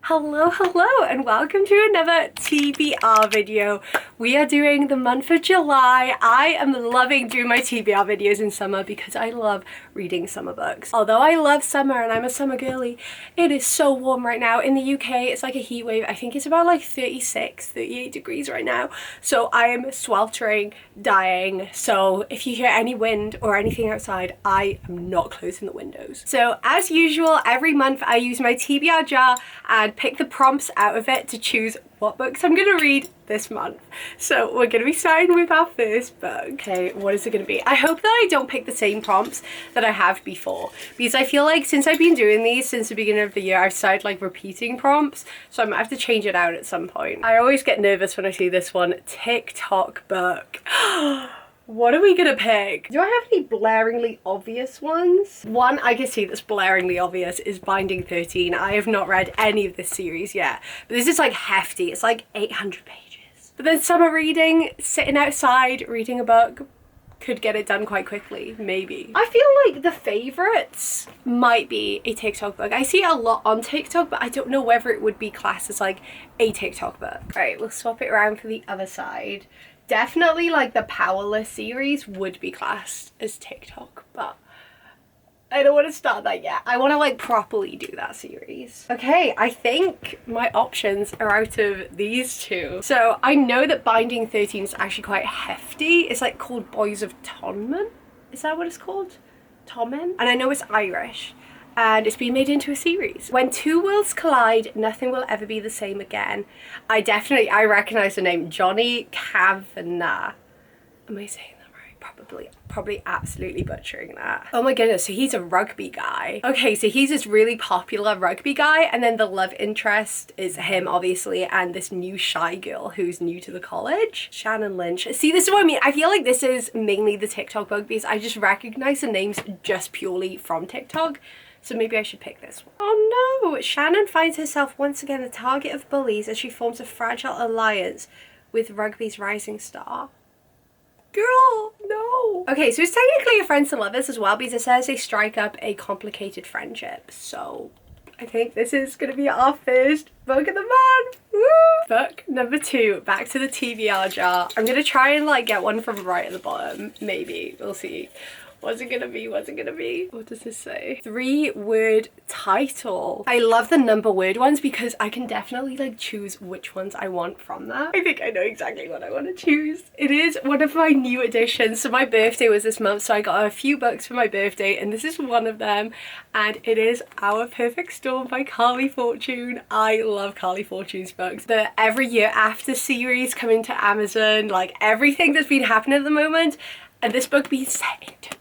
Hello, and welcome to another TBR video. We are doing the month of July. I am loving doing my TBR videos in summer because I love reading summer books. Although I love summer and I'm a summer girly, it is so warm right now. In the UK, it's like a heat wave. I think it's about like 36, 38 degrees right now. So I am sweltering, dying. So if you hear any wind or anything outside, I am not closing the windows. So as usual, every month I use my TBR jar and pick the prompts out of it to choose what books I'm gonna read this month. So we're gonna be starting with our first book. Okay, what is it gonna be? I hope that I don't pick the same prompts that I have before, because I feel like since I've been doing these since the beginning of the year, I've started like repeating prompts, so I might have to change it out at some point. I always get nervous when I see this one, TikTok book. What are we gonna pick? Do I have any blaringly obvious ones? One I can see that's blaringly obvious is Binding 13. I have not read any of this series yet, but this is like hefty. It's like 800 pages. But then summer reading, sitting outside reading a book, could get it done quite quickly, maybe. I feel like the favorites might be a TikTok book. I see it a lot on TikTok, but I don't know whether it would be classed as like a TikTok book. All right, we'll swap it around for the other side. Definitely like the Powerless series would be classed as TikTok, but I don't want to start that yet. I want to like properly do that series. Okay, I think my options are out of these two. So I know that Binding 13 is actually quite hefty. It's like called Boys of Tonman. Is that what it's called? Tommen? And I know it's Irish. And it's been made into a series. When two worlds collide, nothing will ever be the same again. I recognize the name Johnny Kavanagh. Am I saying that right? Probably absolutely butchering that. Oh my goodness, so he's a rugby guy. Okay, so he's this really popular rugby guy, and then the love interest is him, obviously, and this new shy girl who's new to the college. Shannon Lynch. See, this is what I mean. I feel like this is mainly the TikTok book because I just recognize the names just purely from TikTok. So maybe I should pick this one. Oh no! Shannon finds herself once again the target of bullies as she forms a fragile alliance with rugby's rising star. Girl, no! Okay, so it's technically a friends to lovers as well because it says they strike up a complicated friendship. So I think this is gonna be our first book of the month. Woo! Book number 2, back to the TBR jar. I'm gonna try and like get one from right at the bottom. Maybe, we'll see. What's it gonna be? What's it gonna be? What does this say? 3-word title. I love the number word ones because I can definitely like choose which ones I want from that. I think I know exactly what I want to choose. It is one of my new additions. So my birthday was this month, so I got a few books for my birthday and this is one of them. And it is Our Perfect Storm by Carly Fortune. I love Carly Fortune's books. The Every Year After series coming to Amazon, like everything that's been happening at the moment, and this book being set into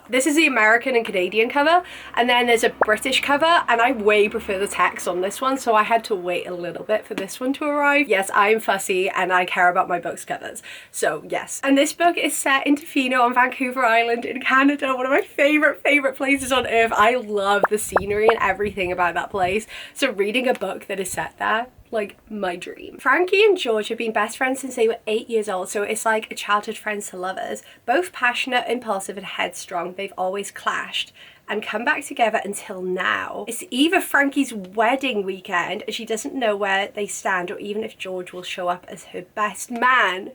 this is the American and Canadian cover, and then there's a British cover, and I way prefer the text on this one, so I had to wait a little bit for this one to arrive. Yes, I am fussy and I care about my books covers, so yes. And this book is set in Tofino on Vancouver Island in Canada, one of my favorite places on earth. I love the scenery and everything about that place, so reading a book that is set there, like my dream. Frankie and George have been best friends since they were 8 years old, so it's like a childhood friends to lovers. Both passionate, impulsive and headstrong, they've always clashed and come back together until now. It's either Frankie's wedding weekend and she doesn't know where they stand, or even if George will show up as her best man.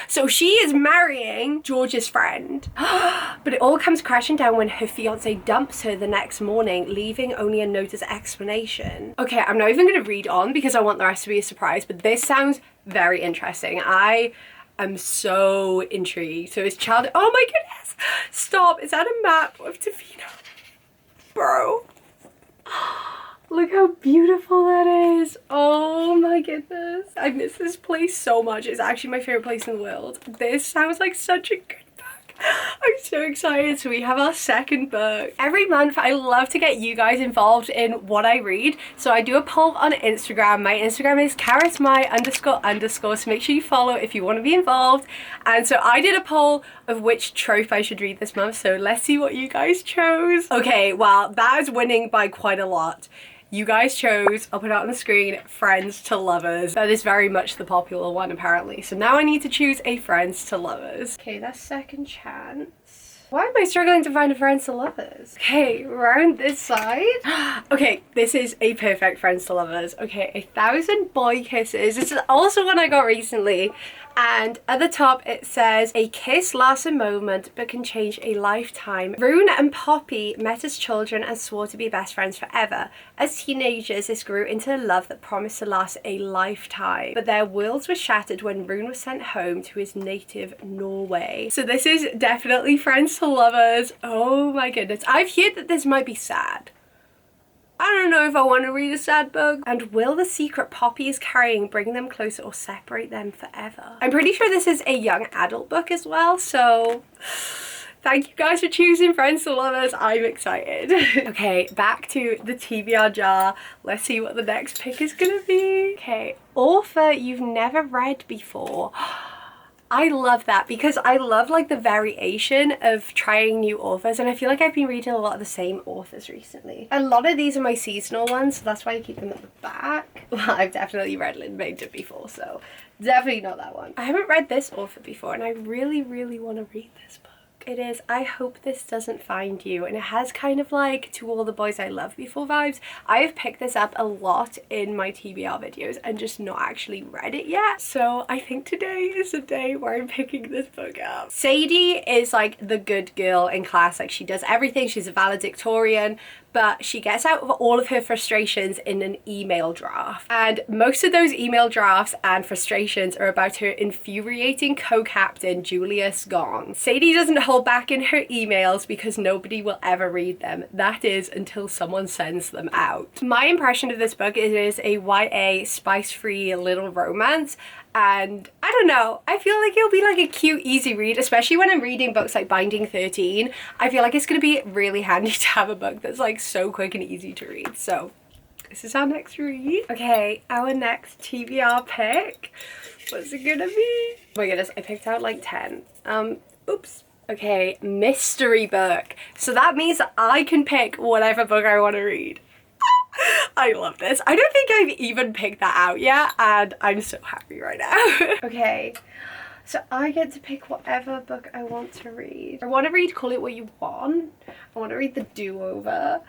So she is marrying George's friend. But it all comes crashing down when her fiance dumps her the next morning, leaving only a note as explanation. Okay, I'm not even going to read on because I want the rest to be a surprise, but this sounds very interesting. I am so intrigued. So it's child. Oh my goodness! Stop! Is that a map of Tofino? Bro. Look how beautiful that is. Oh my goodness. I miss this place so much. It's actually my favorite place in the world. This sounds like such a good book. I'm so excited. So we have our second book. Every month I love to get you guys involved in what I read. So I do a poll on Instagram. My Instagram is carysmy__. So make sure you follow if you want to be involved. And so I did a poll of which trope I should read this month. So let's see what you guys chose. Okay, well, that is winning by quite a lot. You guys chose, I'll put it on the screen, Friends to Lovers. That is very much the popular one apparently. So now I need to choose a Friends to Lovers. Okay, that's Second Chance. Why am I struggling to find a Friends to Lovers? Okay, around this side. Okay, this is a perfect Friends to Lovers. Okay, 1,000 Boy Kisses. This is also one I got recently. And at the top it says, a kiss lasts a moment but can change a lifetime. Rune and Poppy met as children and swore to be best friends forever. As teenagers, this grew into a love that promised to last a lifetime. But their worlds were shattered when Rune was sent home to his native Norway. So this is definitely Friends to Lovers. Oh my goodness. I've heard that this might be sad. I don't know if I want to read a sad book. And will the secret Poppy is carrying bring them closer or separate them forever? I'm pretty sure this is a young adult book as well, so thank you guys for choosing Friends to Lovers. I'm excited. Okay, back to the TBR jar. Let's see what the next pick is gonna be. Okay, author you've never read before. I love that because I love like the variation of trying new authors, and I feel like I've been reading a lot of the same authors recently. A lot of these are my seasonal ones, so that's why I keep them at the back. Well, I've definitely read Lynn Major before, so definitely not that one. I haven't read this author before and I really want to read this book. It is I Hope This Doesn't Find You, and it has kind of like To All the Boys I Loved Before vibes. I have picked this up a lot in my TBR videos and just not actually read it yet, so I think today is the day where I'm picking this book up. Sadie is like the good girl in class, like she does everything, she's a valedictorian, but she gets out of all of her frustrations in an email draft. And most of those email drafts and frustrations are about her infuriating co-captain, Julius Gong. Sadie doesn't hold back in her emails because nobody will ever read them. That is until someone sends them out. My impression of this book is it is a YA spice-free little romance. And I don't know, I feel like it'll be like a cute, easy read, especially when I'm reading books like Binding 13. I feel like it's going to be really handy to have a book that's like so quick and easy to read. So this is our next read. Okay, our next TBR pick. What's it gonna be? Oh my goodness, I picked out like 10. Oops. Okay, mystery book. So that means that I can pick whatever book I want to read. I love this. I don't think I've even picked that out yet, and I'm so happy right now. Okay, so I get to pick whatever book I want to read. I want to read Call It What You Want. I want to read The Do-Over.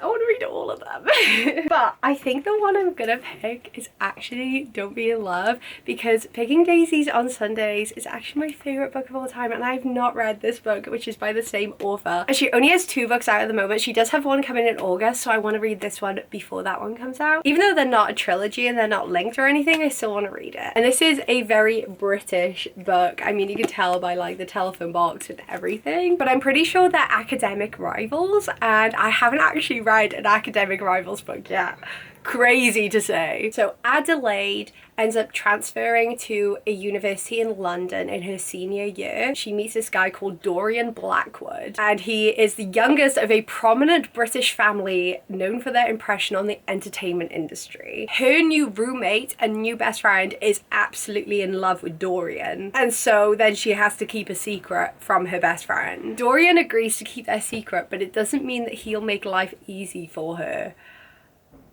I want to read all of them. But I think the one I'm gonna pick is actually Don't Be in Love, because Picking Daisies on Sundays is actually my favorite book of all time, and I've not read this book, which is by the same author. And she only has 2 books out at the moment. She does have one coming in August, so I want to read this one before that one comes out. Even though they're not a trilogy and they're not linked or anything, I still want to read it. And this is a very British book. I mean, you can tell by like the telephone box and everything, but I'm pretty sure they're academic rivals, and I haven't actually read an academic rivals book yet. Crazy to say. So Adelaide ends up transferring to a university in London in her senior year. She meets this guy called Dorian Blackwood, and he is the youngest of a prominent British family known for their impression on the entertainment industry. Her new roommate and new best friend is absolutely in love with Dorian, and so then she has to keep a secret from her best friend. Dorian agrees to keep their secret, but it doesn't mean that he'll make life easy for her.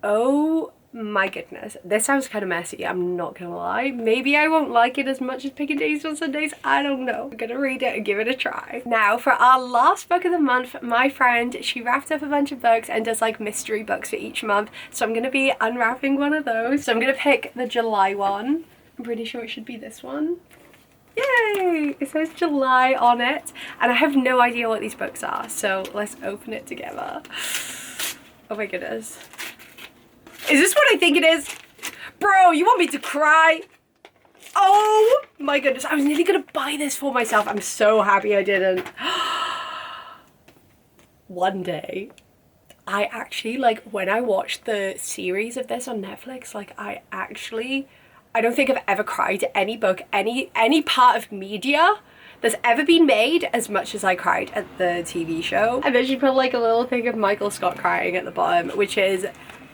Oh my goodness, this sounds kind of messy, I'm not gonna lie. Maybe I won't like it as much as Picking Daisies on Sundays, I don't know. I'm gonna read it and give it a try. Now for our last book of the month, my friend, she wrapped up a bunch of books and does like mystery books for each month, so I'm gonna be unwrapping one of those. So I'm gonna pick the July one. I'm pretty sure it should be this one. Yay! It says July on it, and I have no idea what these books are, so let's open it together. Oh my goodness. Is this what I think it is? Bro, you want me to cry? Oh my goodness, I was nearly gonna buy this for myself. I'm so happy I didn't. One day, I actually, like, when I watched the series of this on Netflix, like, I don't think I've ever cried at any book, any part of media that's ever been made as much as I cried at the TV show. And then she put like a little thing of Michael Scott crying at the bottom, which is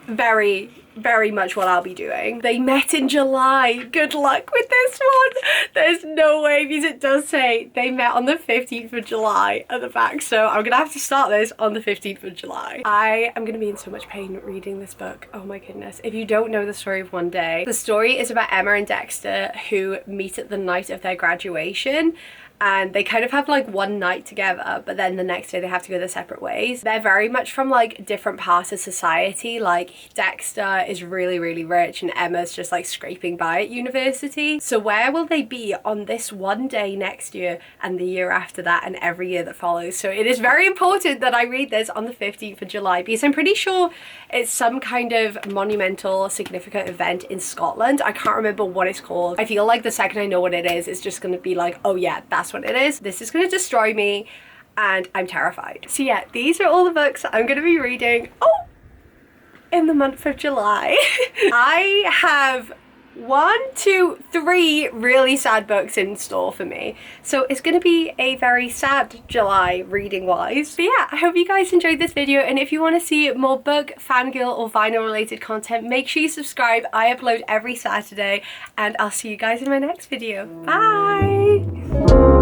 very very much what I'll be doing. They met in July. Good luck with this one. There's no way, because it does say they met on the 15th of July at the back, so I'm gonna have to start this on the 15th of July. I am gonna be in so much pain reading this book. Oh my goodness. If you don't know the story of One Day, the story is about Emma and Dexter who meet at the night of their graduation, and they kind of have like one night together, but then the next day they have to go their separate ways. They're very much from like different parts of society. Like Dexter is really, really rich and Emma's just like scraping by at university. So where will they be on this one day next year and the year after that and every year that follows? So it is very important that I read this on the 15th of July, because I'm pretty sure it's some kind of monumental significant event in Scotland. I can't remember what it's called. I feel like the second I know what it is, it's just gonna be like, oh yeah, that's what it is. This is gonna destroy me and I'm terrified. So yeah, these are all the books I'm gonna be reading in the month of July. I have 3 really sad books in store for me, so it's gonna be a very sad July reading wise. But yeah, I hope you guys enjoyed this video, and if you want to see more book, fangirl or vinyl related content, make sure you subscribe. I upload every Saturday, and I'll see you guys in my next video. Bye.